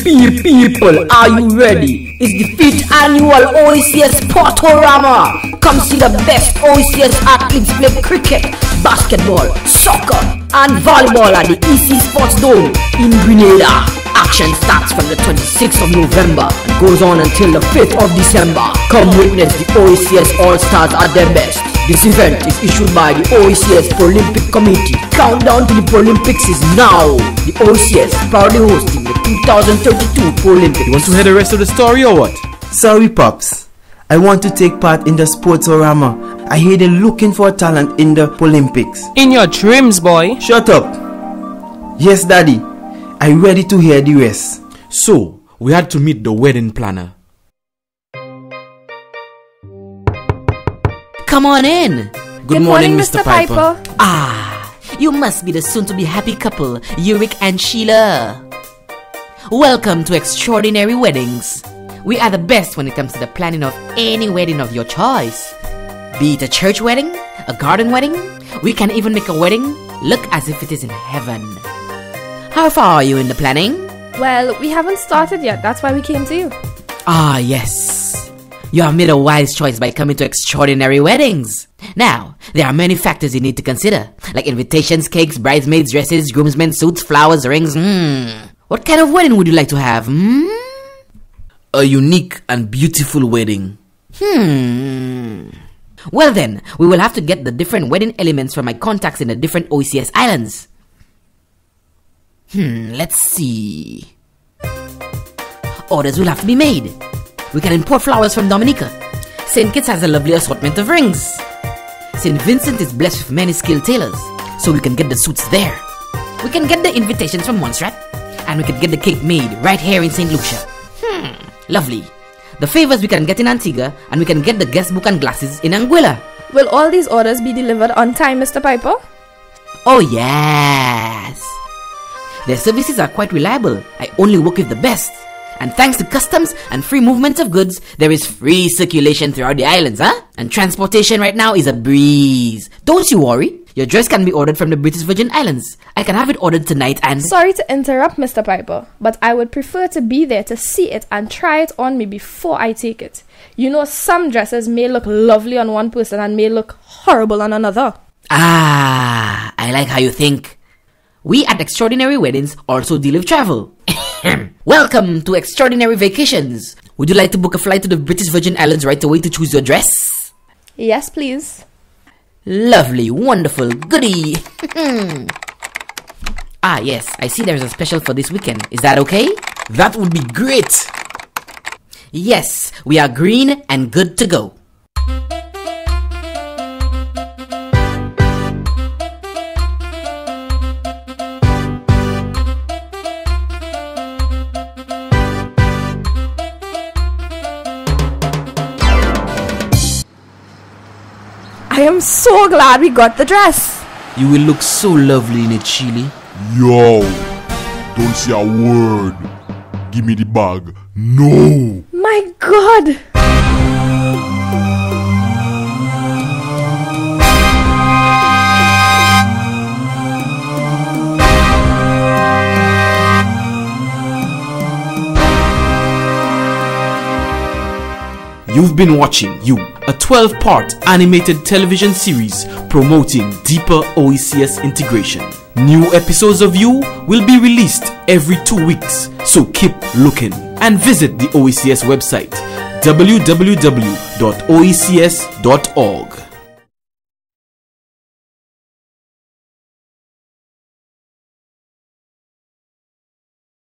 People, are you ready? It's the 5th annual OECS Sportorama. Come see the best OECS athletes play cricket, basketball, soccer, and volleyball at the EC Sports Dome in Grenada. Action starts from the 26th of November and goes on until the 5th of December. Come witness the OECS All-Stars at their best. This event is issued by the OECS Paralympic Committee. Countdown to the Paralympics is now. The OECS proudly hosting the 2032 Paralympics. You want to hear the rest of the story or what? Sorry, Pops. I want to take part in the Sportorama. I hear they're looking for talent in the Olympics. In your dreams, boy. Shut up. Yes, Daddy. I'm ready to hear the rest. So, we had to meet the wedding planner. Come on in. Good morning, Mr. Piper. You must be the soon-to-be happy couple, Yurik and Sheila. Welcome to Extraordinary Weddings. We are the best when it comes to the planning of any wedding of your choice. Be it a church wedding, a garden wedding, we can even make a wedding look as if it is in heaven. How far are you in the planning? Well, we haven't started yet. That's why we came to you. Yes. You have made a wise choice by coming to Extraordinary Weddings. Now, there are many factors you need to consider, like invitations, cakes, bridesmaids, dresses, groomsmen, suits, flowers, rings. What kind of wedding would you like to have? A unique and beautiful wedding. Well then, we will have to get the different wedding elements from my contacts in the different OECS islands. Let's see. Orders will have to be made. We can import flowers from Dominica. St. Kitts has a lovely assortment of rings. St. Vincent is blessed with many skilled tailors, so we can get the suits there. We can get the invitations from Montserrat, and we can get the cake made right here in St. Lucia. Lovely. The favors we can get in Antigua, and we can get the guest book and glasses in Anguilla. Will all these orders be delivered on time, Mr. Piper? Oh yes. Their services are quite reliable. I only work with the best. And thanks to customs and free movement of goods, there is free circulation throughout the islands, And transportation right now is a breeze. Don't you worry. Your dress can be ordered from the British Virgin Islands. I can have it ordered tonight and... Sorry to interrupt, Mr. Piper, but I would prefer to be there to see it and try it on me before I take it. You know, some dresses may look lovely on one person and may look horrible on another. I like how you think. We at Extraordinary Weddings also deal with travel. Welcome to Extraordinary Vacations. Would you like to book a flight to the British Virgin Islands right away to choose your dress? Yes, please. Lovely, wonderful, goody. Yes, I see there's a special for this weekend. Is that okay? That would be great. Yes, we are green and good to go. I am so glad we got the dress. You will look so lovely in it, Sheila. Yo, don't say a word. Give me the bag. No. My God. You've been watching You, a 12-part animated television series promoting deeper OECS integration. New episodes of You will be released every 2 weeks, so keep looking. And visit the OECS website, www.oecs.org.